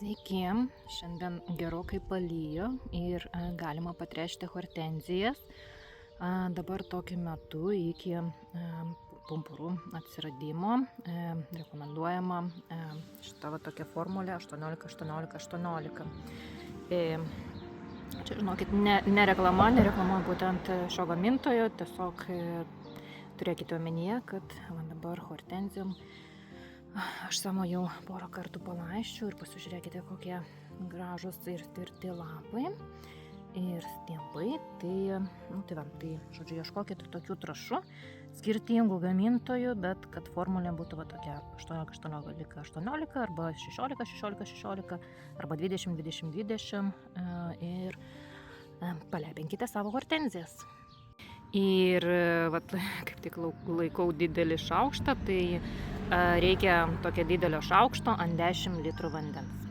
Sveiki, šiandien gerokai palyjo ir galima patręšti hortenzijas. Dabar tokiu metu iki pumpurų atsiradimo rekomenduojama šita tokia formulė 18-18-18. Čia, žinokit, ne reklamuoju būtent šio gamintojo, tiesiog turėkite omenyje, kad dabar hortenzijom aš samo jau porą kartų palaisčiau ir pasižiūrėkite, kokie gražus ir tvirti lapai ir stiebai. Tai žodžiu, ieškokite tokių trąšų, skirtingų gamintojų, bet kad formulė būtų tokia 18-18-18 arba 16-16-16 arba 20-20-20 ir palepinkite savo hortenzijas. Ir kaip tik laikau didelį šaukštą, tai reikia tokio didelio šaukšto ant 10 litrų vandens.